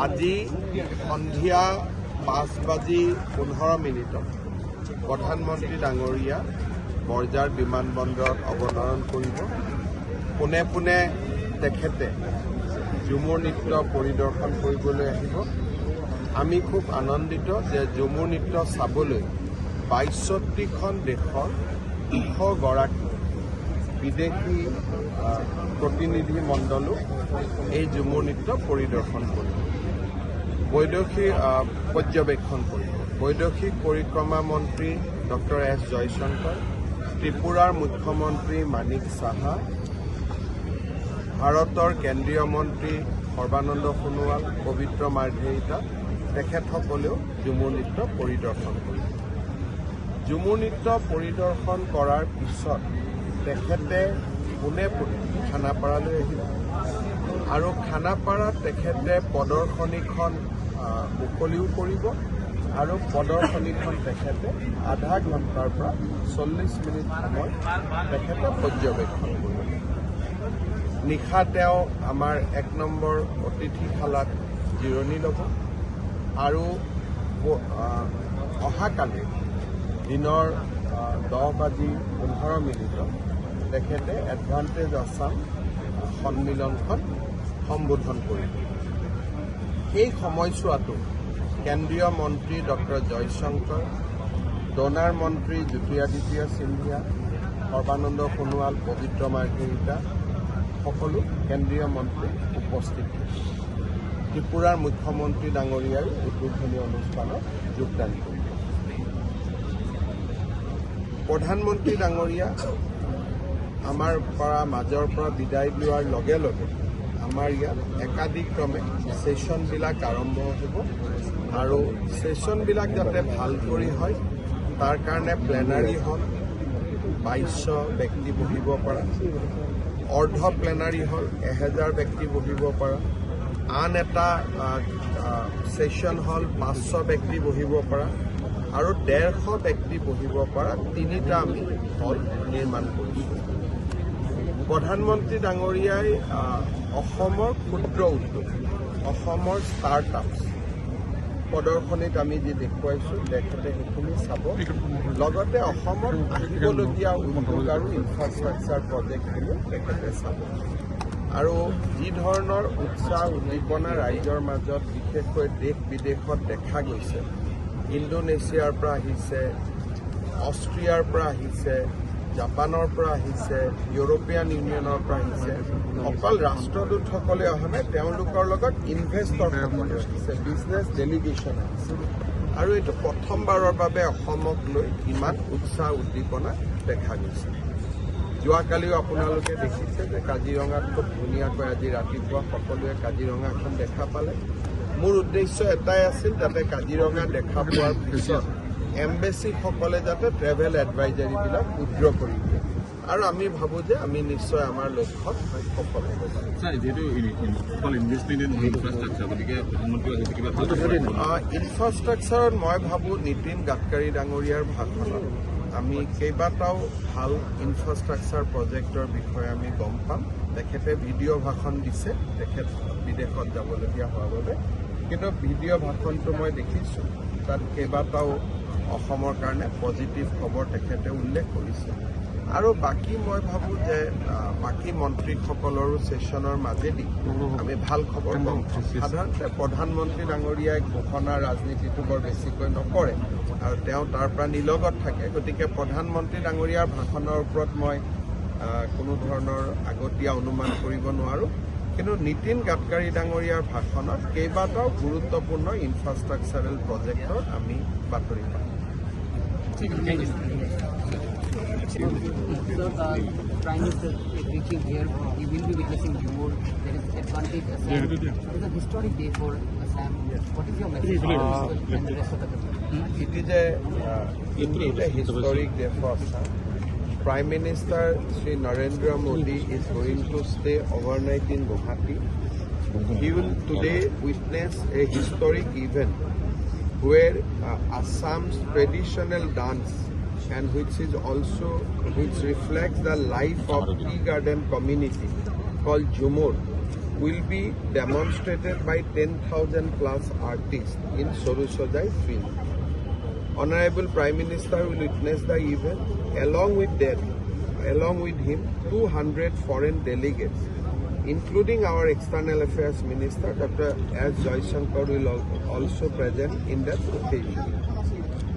আজি সন্ধিয়া 5:15 প্ৰধানমন্ত্ৰী ডাঙৰীয়া বৰঝাৰ বিমানবন্দৰত অৱতৰণ কৰিব। পোনে পোনে তেখেতে ঝুমুৰ নৃত্য পৰিদৰ্শন কৰিবলৈ আহিব। আমি খুব আনন্দিত যে ঝুমুৰ নৃত্য চাবলৈ ৬২খন দেশৰ ২০০ গৰাকী বিদেশী প্ৰতিনিধি মণ্ডলো এই ঝুমুৰ নৃত্য পৰিদৰ্শন কৰিব, বৈদেশিক পৰ্যবেক্ষণ কৰিব। বৈদেশিক পৰিক্ৰমা মন্ত্ৰী ডক্টৰ এছ জয়শংকৰ, ত্ৰিপুৰাৰ মুখ্যমন্ত্ৰী মানিক সাহা, ভাৰতৰ কেন্দ্ৰীয় মন্ত্ৰী সৰ্বানন্দ সোণোৱাল, পবিত্ৰ মাৰ্ঘেৰিটা তেখেতসকলেও ঝুমুৰ নৃত্য পৰিদৰ্শন কৰিব। ঝুমুৰ নৃত্য পৰিদৰ্শন কৰাৰ পিছত তেখেতে পোনে পোনে খানাপাৰালৈ আহিব আৰু খানাপাৰাত তেখেতে প্ৰদৰ্শনীখন মুকলিও কৰিব আৰু প্ৰদৰ্শনীখন তেখেতে আধা ঘণ্টাৰ পৰা ৪০ মিনিট সময় তেখেতে পৰ্যবেক্ষণ কৰিব। নিশা তেওঁ আমাৰ ১ নম্বৰ অতিথিশালাত জিৰণি ল'ব আৰু অহাকালি দিনৰ 10:15 তেখেতে এডভান্টেজ আছাম সন্মিলনখন সম্বোধন কৰিব। এই সময়ছোৱাটো কেন্দ্ৰীয় মন্ত্ৰী ডক্টৰ জয়শংকৰ, ডনাৰ মন্ত্ৰী জ্যোতিৰাদিত্য সিন্ধিয়া, সৰ্বানন্দ সোণোৱাল, পবিত্ৰ মাৰ্ঘেৰিটা সকলো কেন্দ্ৰীয় মন্ত্ৰী উপস্থিত থাকিব। ত্ৰিপুৰাৰ মুখ্যমন্ত্ৰী ডাঙৰীয়াই উদ্বোধনী অনুষ্ঠানত যোগদান কৰিব। প্ৰধানমন্ত্ৰী ডাঙৰীয়া আমাৰ মাজৰ পৰা বিদায় লোৱাৰ লগে লগে আমাৰ ইয়াত একাধিক্ৰমে ছেশ্যনবিলাক আৰম্ভ হ'ব আৰু ছেশ্যনবিলাক যাতে ভাল কৰি হয় তাৰ কাৰণে প্লেনাৰী হল ২২০০ ব্যক্তি বহিব পৰা, অৰ্ধ প্লেনাৰী হল ১০০০ ব্যক্তি বহিব পৰা, আন এটা ছেশ্যন হল ৫০০ ব্যক্তি বহিব পৰা আৰু ১৫০ ব্যক্তি বহিব পৰা ৩টা আমি হল নিৰ্মাণ কৰিছোঁ। প্ৰধানমন্ত্ৰী ডাঙৰীয়াই অসমৰ ক্ষুদ্ৰ উদ্যোগ, অসমৰ ষ্টাৰ্টআপছ প্ৰদৰ্শনীত আমি যি দেখুৱাইছোঁ তেখেতে সেইখিনি চাব, লগতে অসমত আহিবলগীয়া উদ্যোগ আৰু ইনফ্ৰাষ্ট্ৰাকচাৰ প্ৰজেক্টখিনি তেখেতে চাব। আৰু যি ধৰণৰ উৎসাহ উদ্দীপনা ৰাইজৰ মাজত বিশেষকৈ দেশ বিদেশত দেখা গৈছে, ইণ্ডোনেছিয়াৰ পৰা আহিছে, অষ্ট্ৰিয়াৰ পৰা আহিছে, জাপানৰ পৰা আহিছে, ইউৰোপীয়ান ইউনিয়নৰ পৰা আহিছে, অকল ৰাষ্ট্ৰদূতসকলে অহা নাই, তেওঁলোকৰ লগত ইনভেষ্টৰসকলে আহিছে, বিজনেছ ডেলিগেশ্যন আহিছে। আৰু এইটো প্ৰথমবাৰৰ বাবে অসমক লৈ ইমান উৎসাহ উদ্দীপনা দেখা গৈছে। যোৱাকালিও আপোনালোকে দেখিছে যে কাজিৰঙাত খুব ধুনীয়াকৈ আজি ৰাতিপুৱা সকলোৱে কাজিৰঙাখন দেখা পালে। মোৰ উদ্দেশ্য এটাই আছিল যাতে কাজিৰঙা দেখা পোৱাৰ পিছত এম্বেচিসকলে যাতে ট্ৰেভেল এডভাইজাৰীবিলাক উইথড্ৰ কৰি দিয়ে আৰু আমি ভাবোঁ যে আমি নিশ্চয় আমাৰ লক্ষ্যত সফল হ'ব পাৰিম। ইনফ্ৰাষ্ট্ৰাকচাৰত মই ভাবোঁ নীতিন গাডকাৰী ডাঙৰীয়াৰ ভাষণত আমি কেইবাটাও ভাল ইনফ্ৰাষ্ট্ৰাকচাৰ প্ৰজেক্টৰ বিষয়ে আমি গম পাম। তেখেতে ভিডিঅ' ভাষণ দিছে তেখেত বিদেশত যাবলগীয়া হোৱাৰ বাবে, কিন্তু ভিডিঅ' ভাষণটো মই দেখিছোঁ তাত কেইবাটাও অসমৰ কাৰণে পজিটিভ খবৰ তেখেতে উল্লেখ কৰিছে। আৰু বাকী মই ভাবোঁ যে বাকী মন্ত্ৰীসকলৰো ছেশ্যনৰ মাজেদি আমি ভাল খবৰ পাম। সাধাৰণতে প্ৰধানমন্ত্ৰী ডাঙৰীয়াই ঘোষণা ৰাজনীতিটো বৰ বেছিকৈ নকৰে আৰু তেওঁ তাৰ পৰা নিলগত থাকে, গতিকে প্ৰধানমন্ত্ৰী ডাঙৰীয়াৰ ভাষণৰ ওপৰত মই কোনো ধৰণৰ আগতীয়া অনুমান কৰিব নোৱাৰোঁ, কিন্তু নীতিন গাডকাৰী ডাঙৰীয়াৰ ভাষণত কেইবাটাও গুৰুত্বপূৰ্ণ ইনফ্ৰাষ্ট্ৰাকচাৰেল প্ৰজেক্টৰ আমি বাতৰি পাম। Prime Minister is reaching here. He will be witnessing Jhumur. There is advantage Assam. It is a historic day for Assam. What is your message and the rest of the country? It is indeed a historic day for Assam. Prime Minister Sri Narendra Modi is going to stay overnight in Guwahati. He will today witness a historic event where Assam's traditional dance and which reflects the life of tea garden community called Jhumur will be demonstrated by 10,000 plus artists in Sorusojai field. Honorable Prime Minister will witness the event. Along with him, 200 foreign delegates, including our External Affairs Minister, Dr. S. Jaishankar, will also present in that occasion.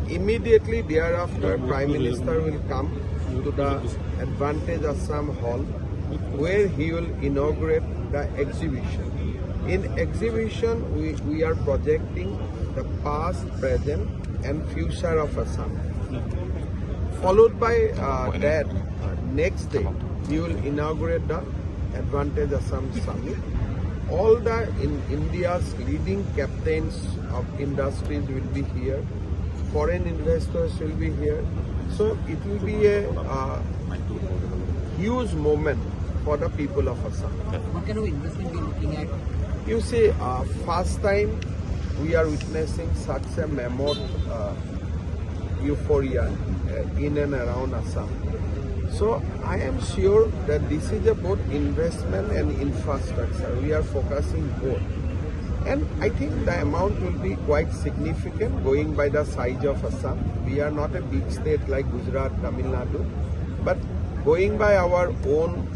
Immediately thereafter, Prime Minister will come to the Advantage Assam Hall, where he will inaugurate the exhibition. In exhibition, we are projecting the past, present, and future of Assam. Followed by that, next day, he will inaugurate the Advantage Assam Summit. All the India's leading captains of industries will be here. Foreign investors will be here. So it will be a huge moment for the people of Assam. What kind of investment we are looking at? You see, first time we are witnessing such a mammoth euphoria in and around Assam. So I am sure that this is a both investment and infrastructure. We are focusing both. And I think the amount will be quite significant going by the size of Assam. We are not a big state like Gujarat, Tamil Nadu, but going by our own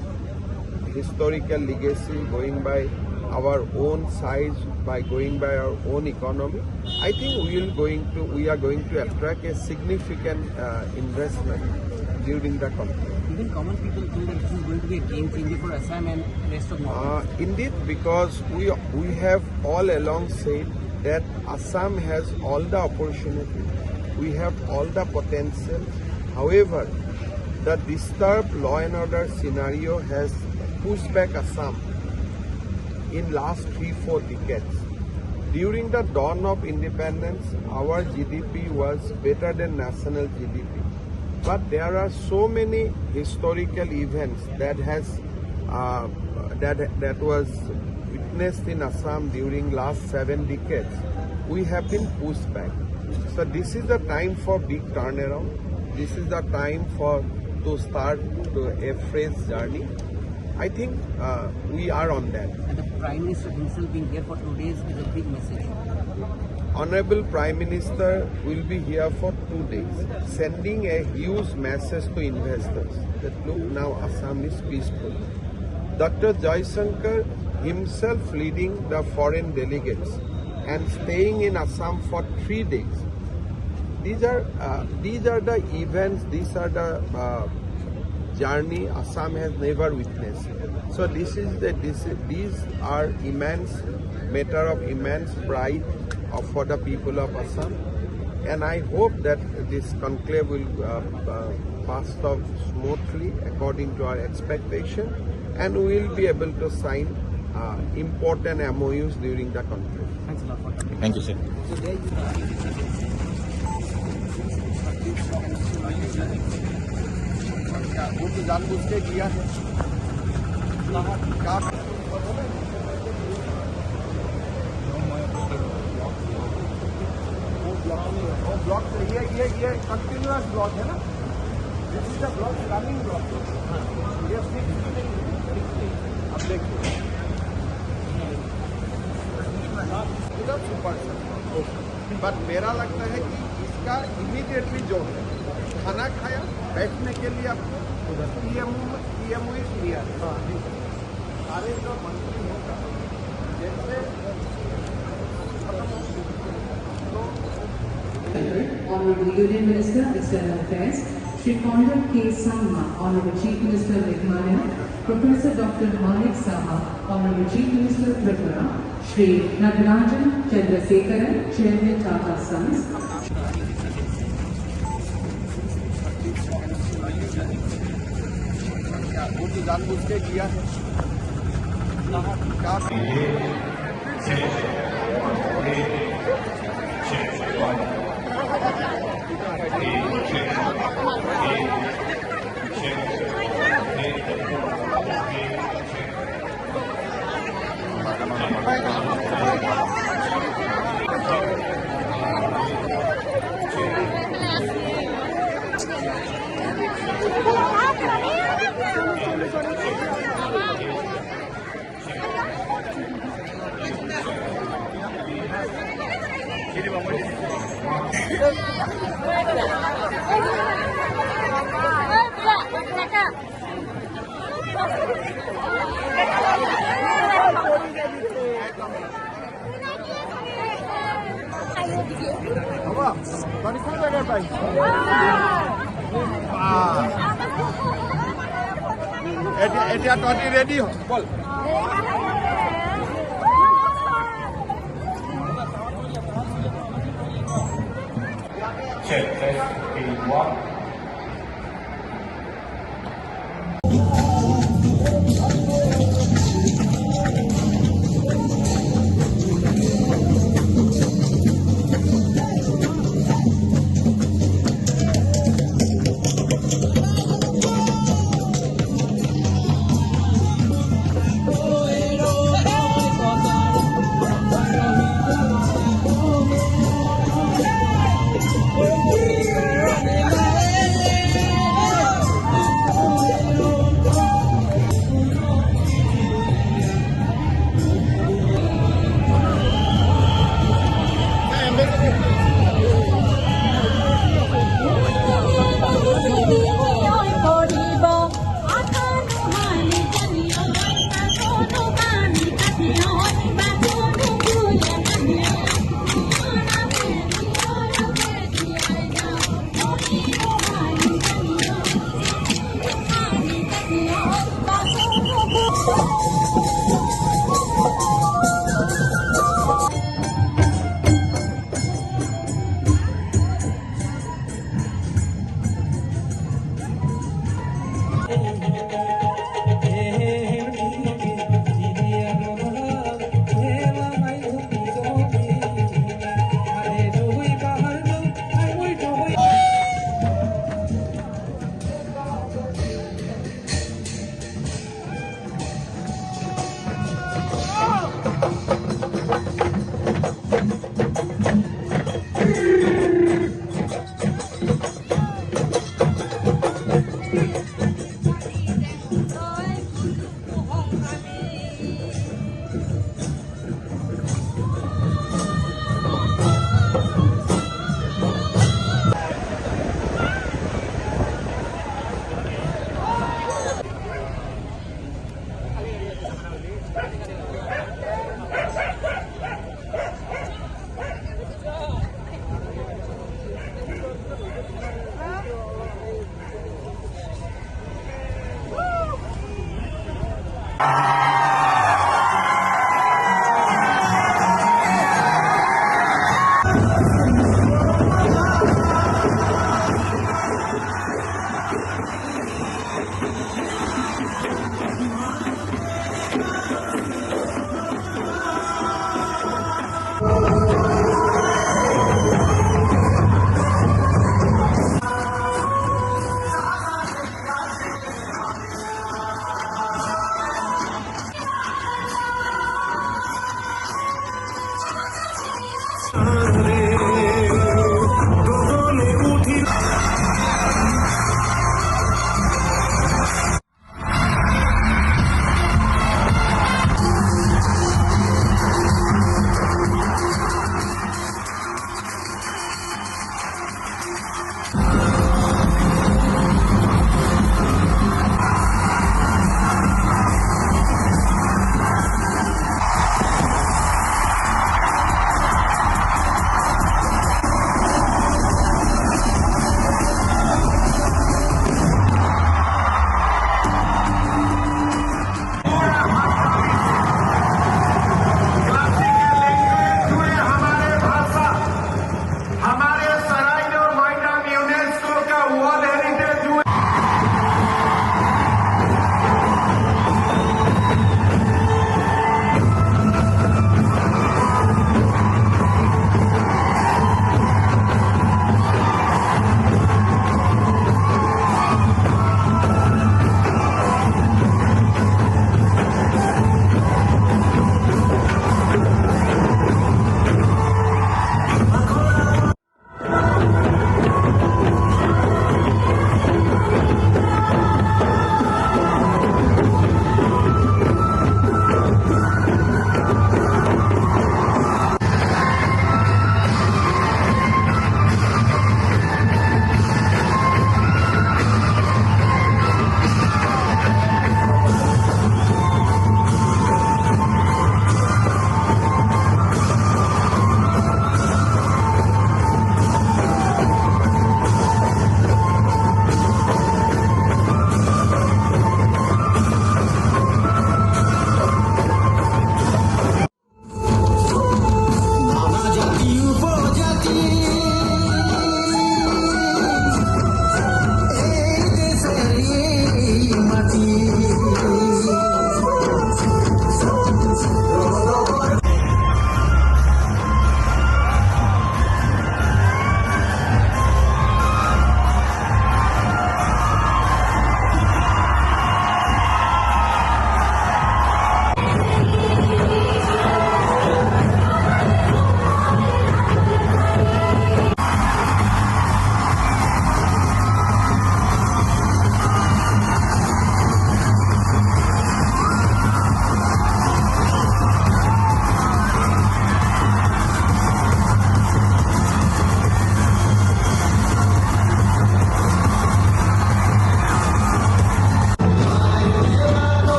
historical legacy, going by our own size, by going by our own economy, I think we are going to attract a significant investment during the conference. Even common people think that this is going to be a game changer for Assam and rest of North. Indeed, because we have all along said that Assam has all the opportunity, we have all the potential. However, the disturbed law and order scenario has pushed back Assam in last 3-4 decades. During the dawn of independence, our GDP was better than national GDP. But there are so many historical events that was witnessed in Assam during last 7 decades. We have been pushed back. So this is the time for big turnaround. This is the time to start a fresh journey. I think we are on that. And the Prime Minister himself being here for 2 days is a big message. Honorable Prime Minister will be here for 2 days, sending a huge message to investors that look, now Assam is peaceful. Dr. Jaishankar himself leading the foreign delegates and staying in Assam for 3 days. These are the events, these are the journey Assam has never witnessed. So these are immense matter of immense pride for the people of Assam, and I hope that this conclave will pass off smoothly according to our expectation, and we will be able to sign important MOUs during the conclave. Thanks a lot for coming. Thank you, sir. So there you वो तो जानबूझ के किया है। वो block ये continuous block है ना, this is the block running block. ये अब देखिए सुपर, बट मेरा लगता है कि इसका इमीडिएटली जो है खाना खाया, बैठने के लिए आपको PMO लिया सारे जो मंत्री होगा जैसे Honorable Union Minister, External Affairs, Shri Conrad K. Sangma, Honorable Chief Minister, Meghalaya, Professor Dr. Manik Saha, Honorable Chief Minister, Tripura, Shri Nagarajan Chandrasekaran, Chairman Tata Sons, वो तो जानबूझ के किया है। এতিয়া তহঁতি ৰেডি হ বল Check, test, 8, 1.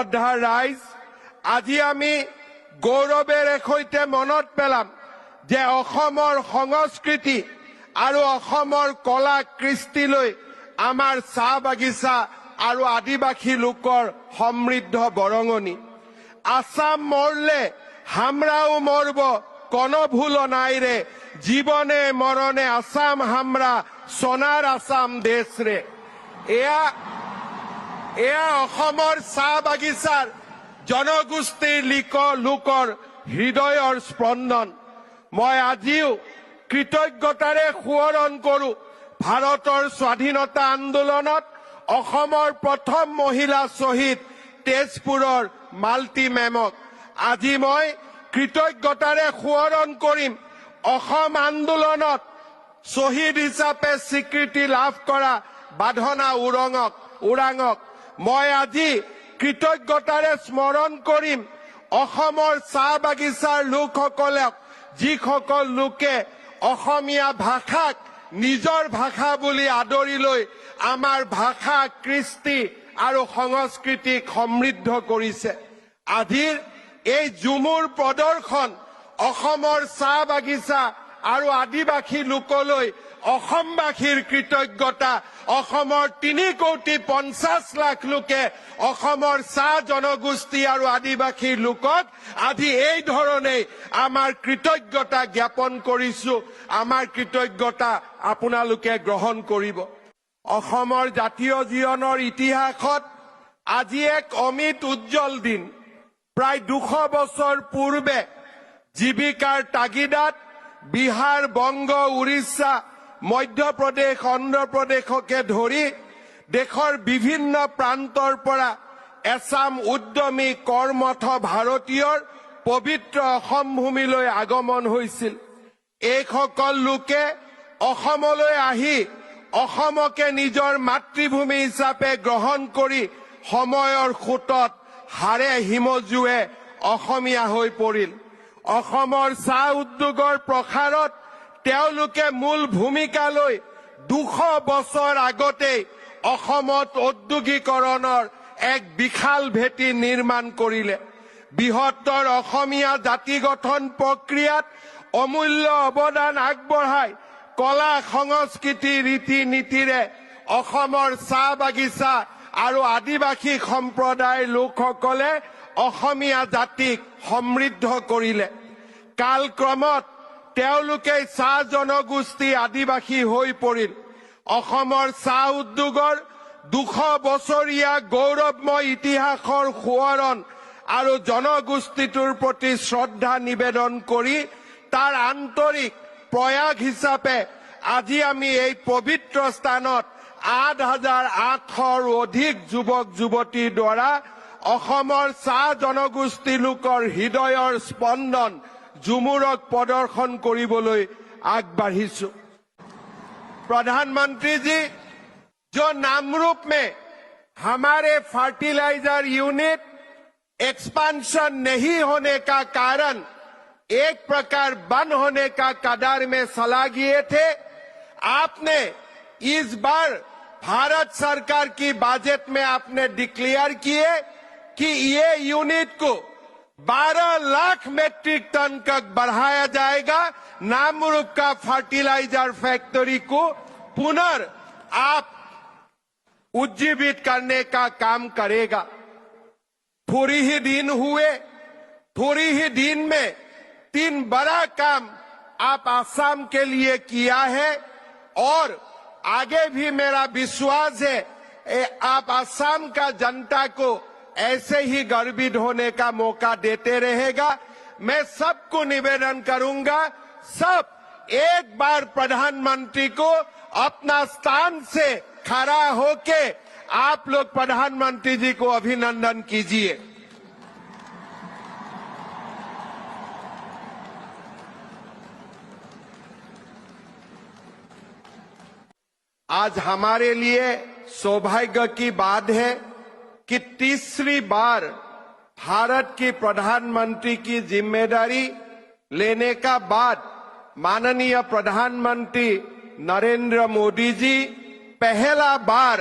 শ্ৰদ্ধাৰ ৰাইজ, আজি আমি গৌৰৱেৰে সৈতে মনত পেলাম যে অসমৰ সংস্কৃতি আৰু অসমৰ কলা কৃষ্টিলৈ আমাৰ চাহ বাগিচা আৰু আদিবাসী লোকৰ সমৃদ্ধ বৰঙণি। আসাম মৰলে হামৰাও মৰব কোনো ভুল নাই ৰে, জীৱনে মৰণে আসাম হামৰা সোণাৰ আসাম দেশ ৰে। এয়া অসমৰ চাহ বাগিচাৰ জনগোষ্ঠীৰ লোকৰ হৃদয়ৰ স্পন্দন। মই আজিও কৃতজ্ঞতাৰে সোঁৱৰণ কৰোঁ ভাৰতৰ স্বাধীনতা আন্দোলনত অসমৰ প্ৰথম মহিলা শ্বহীদ তেজপুৰৰ মালতী মেমক। আজি মই কৃতজ্ঞতাৰে সোঁৱৰণ কৰিম অসম আন্দোলনত শ্বহীদ হিচাপে স্বীকৃতি লাভ কৰা বাধনা ওৰাঙক। মই আজি কৃতজ্ঞতাৰে স্মৰণ কৰিম অসমৰ চাহ বাগিচাৰ লোকসকলক, যিসকল লোকে অসমীয়া ভাষাক নিজৰ ভাষা বুলি আদৰি লৈ আমাৰ ভাষা, কৃষ্টি আৰু সংস্কৃতিক সমৃদ্ধ কৰিছে। আজিৰ এই ঝুমুৰ প্ৰদৰ্শন অসমৰ চাহ বাগিচা আৰু আদিবাসী লোকলৈ অসমবাসীৰ কৃতজ্ঞতা। অসমৰ 3,50,00,000 লোকে অসমৰ চাহ জনগোষ্ঠী আৰু আদিবাসী লোকক আজি এই ধৰণে আমাৰ কৃতজ্ঞতা জ্ঞাপন কৰিছো। আমাৰ কৃতজ্ঞতা আপোনালোকে গ্ৰহণ কৰিব। অসমৰ জাতীয় জীৱনৰ ইতিহাসত আজি এক অমিত উজ্জ্বল দিন। প্ৰায় 200 বছৰ পূৰ্বে জীৱিকাৰ তাগিদাত বিহাৰ, বংগ, উৰিষ্যা, মধ্যপ্ৰদেশ, অন্ধ্ৰপ্ৰদেশকে ধৰি দেশৰ বিভিন্ন প্ৰান্তৰ পৰা এছাম উদ্যমী কৰ্মঠ ভাৰতীয়ৰ পবিত্ৰ অসম ভূমিলৈ আগমন হৈছিল। এইসকল লোকে অসমলৈ আহি অসমকে নিজৰ মাতৃভূমি হিচাপে গ্ৰহণ কৰি সময়ৰ সোঁতত হাড়ে হিমজুৱে অসমীয়া হৈ পৰিল। অসমৰ চাহ উদ্যোগৰ প্ৰসাৰত তেওঁলোকে মূল ভূমিকা লৈ 200 বছৰ আগতেই অসমত ঔদ্যোগিকৰণৰ এক বিশাল ভেটি নিৰ্মাণ কৰিলে। বৃহত্তৰ অসমীয়া জাতি গঠন প্ৰক্ৰিয়াত অমূল্য অৱদান আগবঢ়াই কলা, সংস্কৃতি, ৰীতি নীতিৰে অসমৰ চাহ বাগিচা আৰু আদিবাসী সম্প্ৰদায়ৰ লোকসকলে অসমীয়া জাতিক সমৃদ্ধ কৰিলে। কালক্ৰমত তেওঁলোকে চাহ জনগোষ্ঠী আদিবাসী হৈ পৰিল। অসমৰ চাহ উদ্যোগৰ 200 বছৰীয়া গৌৰৱময় ইতিহাসৰ সোঁৱৰণ আৰু জনগোষ্ঠীটোৰ প্ৰতি শ্ৰদ্ধা নিবেদন কৰি তাৰ আন্তৰিক প্ৰয়াস হিচাপে আজি আমি এই পবিত্ৰ স্থানত 8,800ৰো অধিক যুৱক যুৱতীৰ দ্বাৰা অসমৰ চাহ জনগোষ্ঠী লোকৰ হৃদয়ৰ স্পন্দন ঝুমুৰক প্ৰদৰ্শন কৰিবলৈ আগবাঢ়িছো। प्रधानमंत्री जी, जो नामरूप में हमारे फर्टिलाइजर यूनिट एक्सपेंशन नहीं होने का कारण एक प्रकार बंद होने का कदार में सलाह किए थे, आपने इस बार भारत सरकार की बजट में आपने डिक्लेयर किए कि ये यूनिट को 12 लाख मेट्रिक टन तक बढ़ाया जाएगा। नामरूप का फर्टिलाइजर फैक्ट्री को पुनर् आप उज्जीवित करने का काम करेगा। थोड़ी ही दिन हुए, थोड़ी ही दिन में 3 बड़ा काम आप आसाम के लिए किया है और आगे भी मेरा विश्वास है आप आसाम का जनता को ऐसे ही गर्वित होने का मौका देते रहेगा। मैं सबको निवेदन करूंगा, सब एक बार प्रधानमंत्री को अपना स्थान से खड़ा होके आप लोग प्रधानमंत्री जी को अभिनंदन कीजिए। आज हमारे लिए सौभाग्य की बात है कि तीसरी बार भारत की प्रधानमंत्री की जिम्मेदारी लेने का बाद माननीय प्रधानमंत्री नरेंद्र मोदी जी पहला बार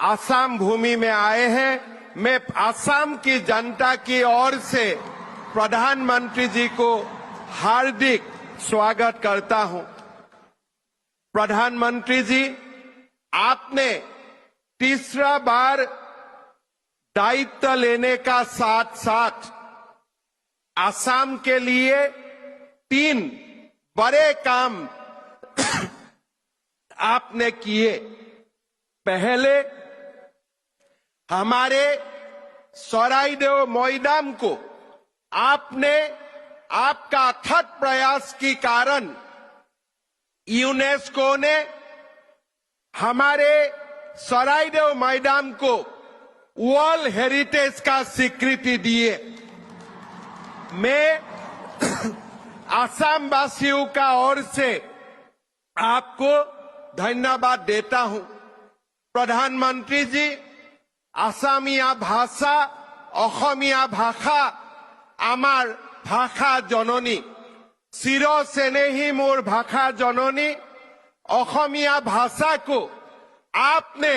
आसाम भूमि में आए हैं। मैं असम की जनता की ओर से प्रधानमंत्री जी को हार्दिक स्वागत करता हूं। प्रधानमंत्री जी, आपने तीसरा बार दायित्व लेने का साथ साथ असम के लिए 3 बड़े काम आपने किए। पहले हमारे सराइदेव मैदान को आपने आपका अथक प्रयास के कारण यूनेस्को ने हमारे सराइदेव मैदान को वर्ल्ड हेरिटेज का स्वीकृति दिए। मैं असम वासियों का ओर से आपको धन्यवाद देता हूं। प्रधानमंत्री जी, असमिया भाषा, অসমীয়া ভাষা আমার ভাষা জননী। চিৰ চেনেহী मोर भाषा जननी। অসমীয়া भाषा को आपने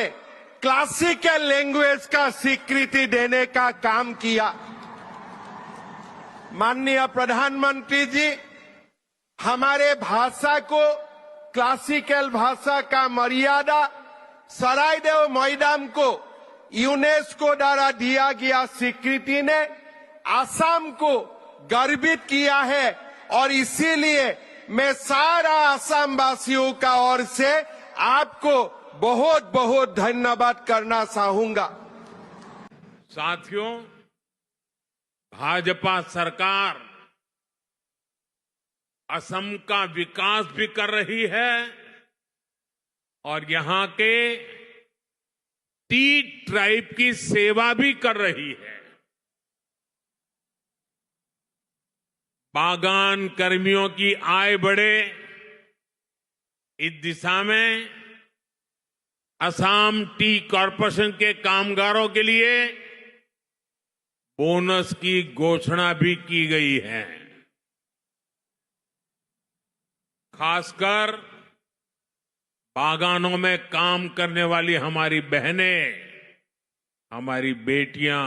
क्लासिकल लैंग्वेज का स्वीकृति देने का काम किया। माननीय प्रधानमंत्री जी, हमारे भाषा को क्लासिकल भाषा का मर्यादा सराइदेव मैदान को यूनेस्को द्वारा दिया गया स्वीकृति ने असम को गर्वित किया है और इसीलिए मैं सारा असम वासियों का ओर से आपको बहुत बहुत धन्यवाद करना चाहूंगा। साथियों, भाजपा सरकार असम का विकास भी कर रही है और यहां के टी ट्राइब की सेवा भी कर रही है। बागान कर्मियों की आय बढ़े, इस दिशा में असम टी कॉरपोरेशन के कामगारों के लिए बोनस की घोषणा भी की गई है। खासकर बागानों में काम करने वाली हमारी बहनें, हमारी बेटियां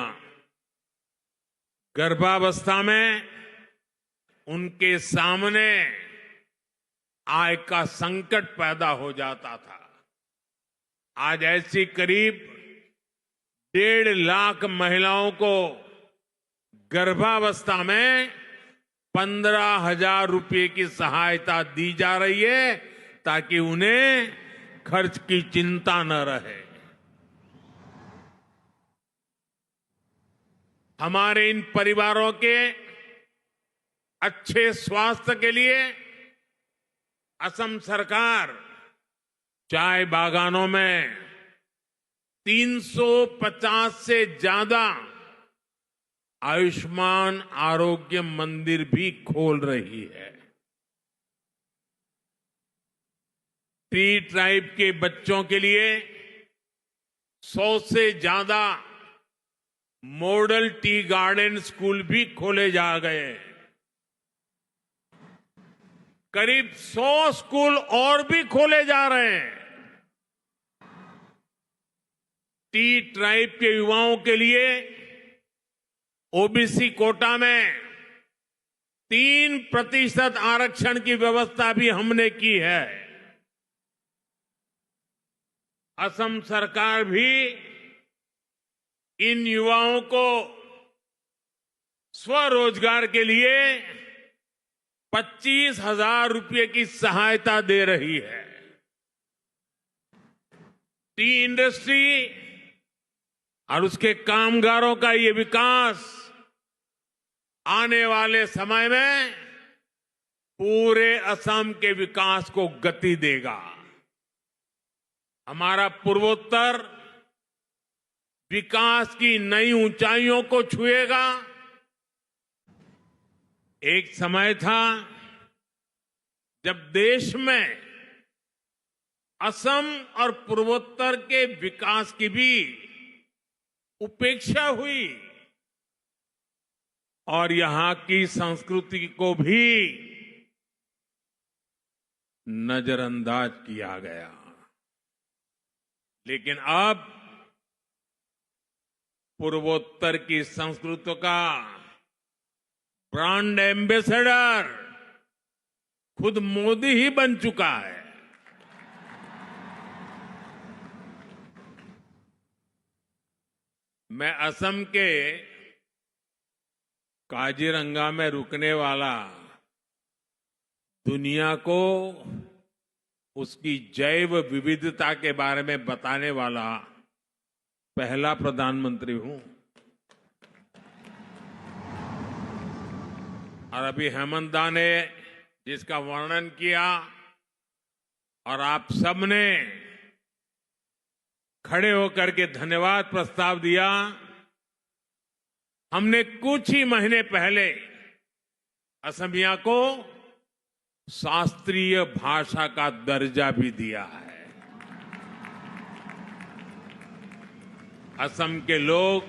गर्भावस्था में उनके सामने आय का संकट पैदा हो जाता था। आज ऐसी करीब 1.5 लाख महिलाओं को गर्भावस्था में 15,000 रुपये की सहायता दी जा रही है ताकि उन्हें खर्च की चिंता न रहे। हमारे इन परिवारों के अच्छे स्वास्थ्य के लिए असम सरकार चाय बागानों में 350 से ज्यादा आयुष्मान आरोग्य मंदिर भी खोल रही है। टी ट्राइब के बच्चों के लिए 100 से ज्यादा मॉडल टी गार्डन स्कूल भी खोले जा गए। करीब 100 स्कूल और भी खोले जा रहे हैं। टी ट्राइब के युवाओं के लिए ओबीसी कोटा में 3% आरक्षण की व्यवस्था भी हमने की है। असम सरकार भी इन युवाओं को स्वरोजगार के लिए 25,000 रुपये की सहायता दे रही है। टी इंडस्ट्री और उसके कामगारों का ये विकास आने वाले समय में पूरे असम के विकास को गति देगा। हमारा पूर्वोत्तर विकास की नई ऊंचाइयों को छुएगा। एक समय था जब देश में असम और पूर्वोत्तर के विकास की भी उपेक्षा हुई और यहां की संस्कृति को भी नजरअंदाज किया गया। लेकिन अब पूर्वोत्तर की संस्कृति का ब्रांड एम्बेसडर खुद मोदी ही बन चुका है। मैं असम के काजीरंगा में रुकने वाला, दुनिया को उसकी जैव विविधता के बारे में बताने वाला पहला प्रधानमंत्री हूं। और अभी हेमंत दा ने जिसका वर्णन किया और आप सबने खड़े होकर के धन्यवाद प्रस्ताव दिया, हमने कुछ ही महीने पहले असमिया को शास्त्रीय भाषा का दर्जा भी दिया है। असम के लोग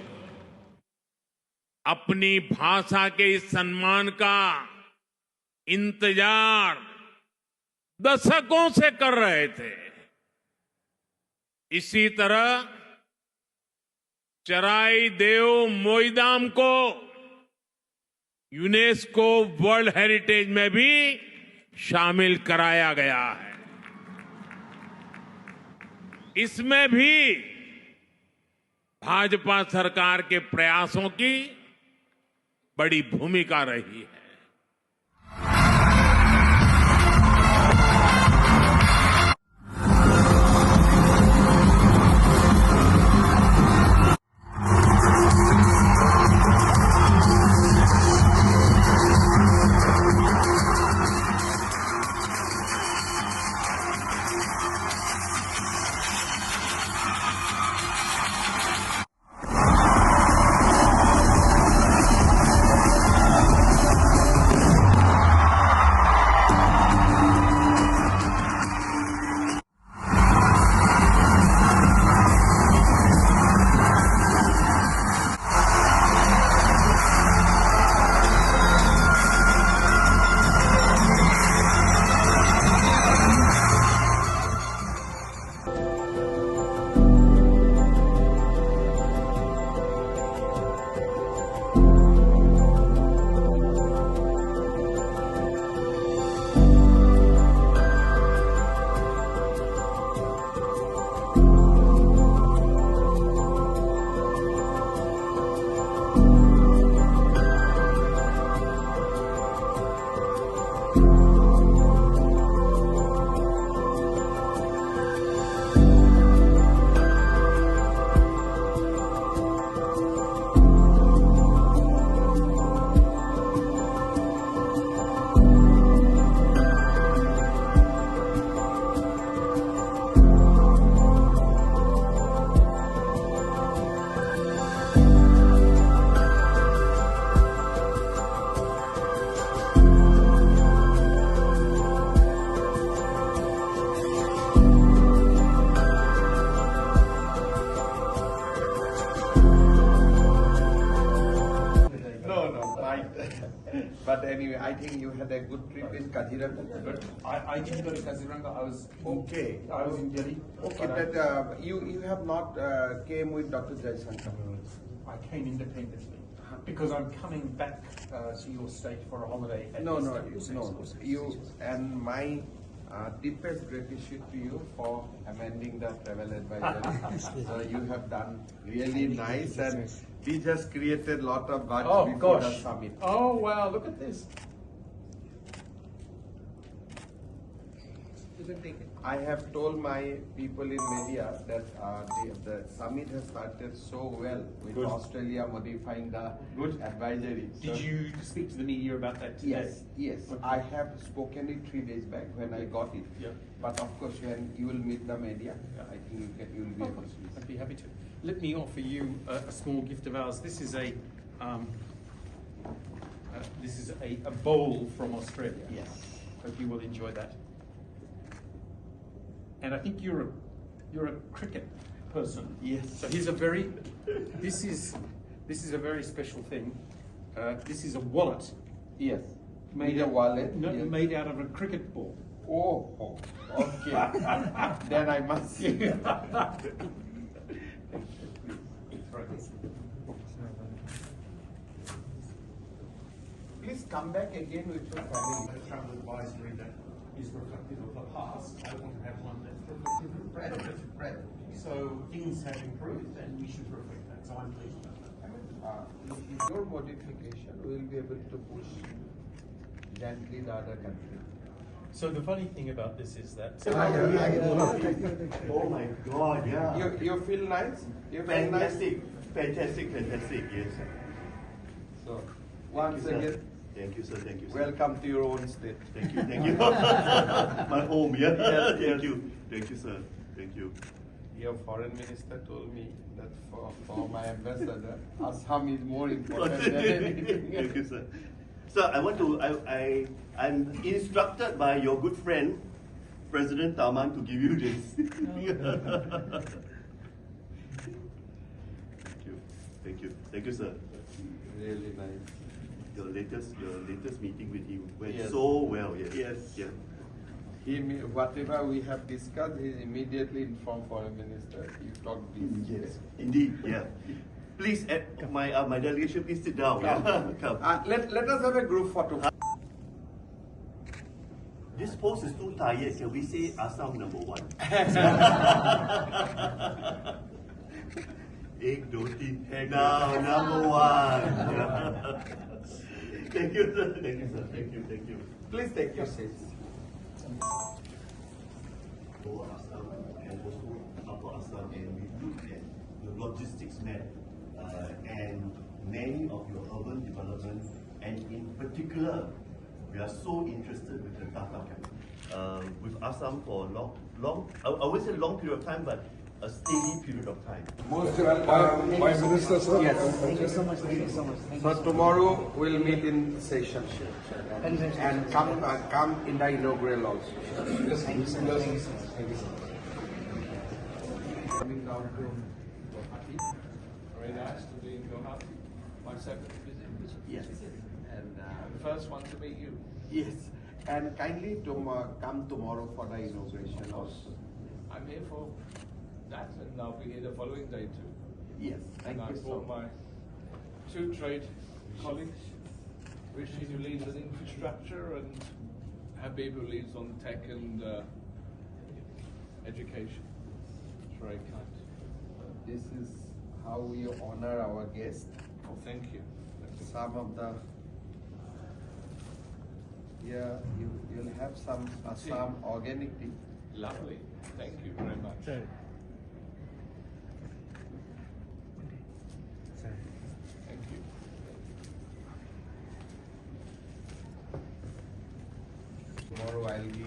अपनी भाषा के इस सम्मान का इंतजार दशकों से कर रहे थे। इसी तरह चराई देव मोईदाम को यूनेस्को वर्ल्ड हेरिटेज में भी शामिल कराया गया है। इसमें भी भाजपा सरकार के प्रयासों की बड़ी भूमिका रही है। But anyway, I think you had a good trip in Kaziranga. But I didn't go to Kaziranga. I was Okay. I was in Delhi. Okay, but but you have not came with Dr. Jaishankar. I came independently because I'm coming back to your state for a holiday. At No, no, SWC. no. You and my deepest gratitude to you for amending the travel advisory. You have done really nice, and we just created a lot of buzz Oh before gosh! the summit. Oh wow! Look at this. You can take it. I have told my people in media that the summit has started so well with Good. Australia modifying the Good. advisory. Did So- you speak to the media about that today? Yes, yes. Okay. I have spoken it 3 days back when I got it. Yeah. But of course, when you will meet the media, Yeah. I think you will be able to listen. I'd be happy to. Let me offer you a small gift of ours. This is a bowl from Australia. Yes. Hope you will enjoy that. And I think you're a cricket person. Yes. So here's this is a very special thing. This is a wallet Yes. Made a wallet. no, Yes. made out of a cricket ball. Oh, okay. Then I must see. Right. come back again with your family. A travel advisory that is reflective of the past. I want to have one that's reflective of the present. Right. So things have improved and we should reflect that. So I'm pleased about that. Your modification will be able to push gently the other country. So the funny thing about this is that Oh my God, yeah. You feel nice? You feel nice? Fantastic, yes. So, once Thank you, sir. again, Thank you, sir. Thank you, sir. welcome to your own state. Thank you. My home, yeah. Thank you, sir. Thank you. Your foreign minister told me that for my ambassador, Assam is more important than anything else. Thank you, sir. Sir, I'm instructed by your good friend, President Taman, to give you this. Thank you, sir. Really nice. Your latest meeting with him went Yes. so well. Yes. Yes. Whatever we have discussed, he immediately informed foreign minister. You talk this. Yes, indeed. Yeah. Please, my delegation, please sit down. Come. Let us have a group photo. This post is too tired. Can we say Assam number 1? Egg roti. Now number 1. Thank you, sir. Thank you. Please take your seats. For Assam and also Upper Assam, and we looked at the logistics map and many of your urban development, and in particular, we are so interested with the Tata Capital. With Assam for a long, I won't say long period of time, but a steady period of time. Most welcome, Prime Minister, sir. Yes. Thank you so much. Thank you so much. Thank you So tomorrow we'll meet in session and come in the inaugural also. Thank you so much. Thank you so much. Thank you so much. Coming down to Guwahati. Very nice to be in Guwahati. My second visit. Yes. And The first one to meet you. yes, and kindly come tomorrow for the inauguration also. I'm here for that, and I'll be here the following day too. Yes, thank and you I so brought much. my 2 trade colleagues, Rishi who leads on infrastructure and Habib who leads on tech and education. It's very kind. This is how we honor our guests. Oh, thank you. Some of the you'll have some Assam organic tea. Lovely. Thank you very much. Thank you. Tomorrow I'll be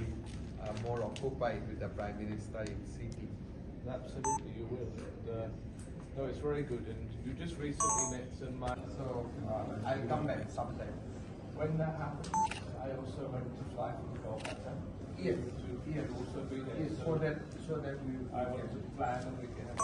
more occupied with the Prime Minister in city. Absolutely, you will. And, no, it's very good. And you just recently met some. So I'll come back sometime. When that happens, I also hope to fly from Kolkata. Yes. To Yes. also be there. Yes, so that we I want to plan and we can have